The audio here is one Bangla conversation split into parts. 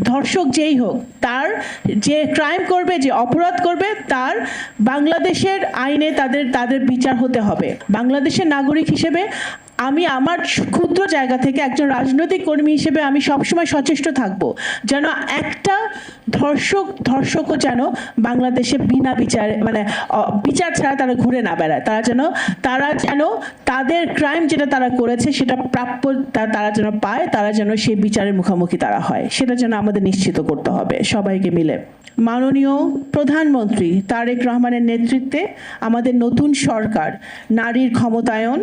ধর্ষক যেই হোক, তার যে ক্রাইম করবে, যে অপরাধ করবে, তার বাংলাদেশের আইনে তাদের তাদের বিচার হতে হবে। বাংলাদেশের নাগরিক হিসেবে আমি আমার ক্ষুদ্র জায়গা থেকে একজন রাজনৈতিক কর্মী হিসেবে আমি সবসময় সচেষ্ট থাকব যেন একটা ধর্ষকও যেন বাংলাদেশে বিনা বিচারে, মানে বিচার ছাড়া তারা ঘুরে না বেড়ায়। তারা যেন তাদের ক্রাইম যেটা তারা করেছে সেটা প্রাপ্য তারা যেন পায়, তারা যেন সেই বিচারের মুখোমুখি তারা হয়, সেটা যেন আমাদের নিশ্চিত করতে হবে সবাইকে মিলে। মাননীয় প্রধানমন্ত্রী তারেক রহমানের নেতৃত্বে আমাদের নতুন সরকার নারীর ক্ষমতায়ন,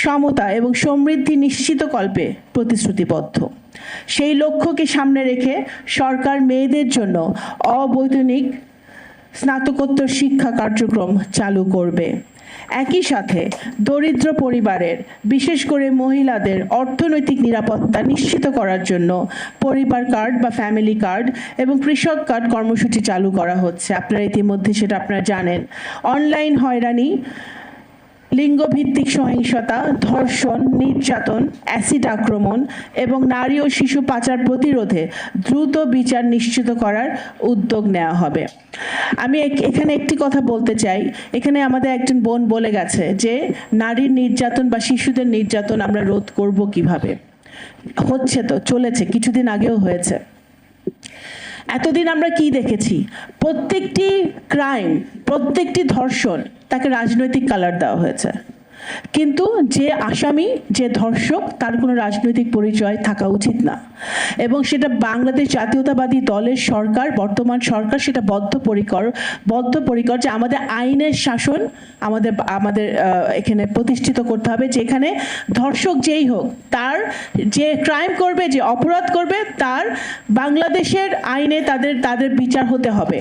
সমতা এবং সমৃদ্ধি নিশ্চিতকল্পে প্রতিশ্রুতিবদ্ধ। সেই লক্ষ্যকে সামনে রেখে সরকার মেয়েদের জন্য অবৈতনিক স্নাতকোত্তর শিক্ষা কার্যক্রম চালু করবে। একই সাথে দরিদ্র পরিবারের, বিশেষ করে মহিলাদের অর্থনৈতিক নিরাপত্তা নিশ্চিত করার জন্য পরিবার কার্ড বা ফ্যামিলি কার্ড এবং কৃষক কার্ড কর্মসূচি চালু করা হচ্ছে। আপনারা ইতিমধ্যে সেটা আপনারা জানেন। অনলাইন হয়রানি, লিঙ্গভিত্তিক সহিংসতা, ধর্ষণ, নির্যাতন, অ্যাসিড আক্রমণ এবং নারী ও শিশু পাচার প্রতিরোধে দ্রুত বিচার নিশ্চিত করার উদ্যোগ নেওয়া হবে। আমি এখানে একটি কথা বলতে চাই। এখানে আমাদের একজন বোন বলে গেছে যে নারীর নির্যাতন বা শিশুদের নির্যাতন আমরা রোধ করব কিভাবে। হচ্ছে তো, চলেছে, কিছুদিন আগেও হয়েছে। এতদিন আমরা কি দেখেছি? প্রত্যেকটি ক্রাইম, প্রত্যেকটি ধর্ষণ তাকে রাজনৈতিক কালার দেওয়া হয়েছে, কিন্তু যে আসামি, যে ধর্ষক, তার কোনো রাজনৈতিক পরিচয় থাকা উচিত না। এবং সেটা বাংলাদেশ জাতীয়তাবাদী দলের সরকার, বর্তমান সরকার সেটা বদ্ধপরিকর যে আমাদের আইনের শাসন আমাদের এখানে প্রতিষ্ঠিত করতে হবে, যেখানে ধর্ষক যেই হোক, তার যে ক্রাইম করবে, যে অপরাধ করবে, তার বাংলাদেশের আইনে তাদের বিচার হতে হবে।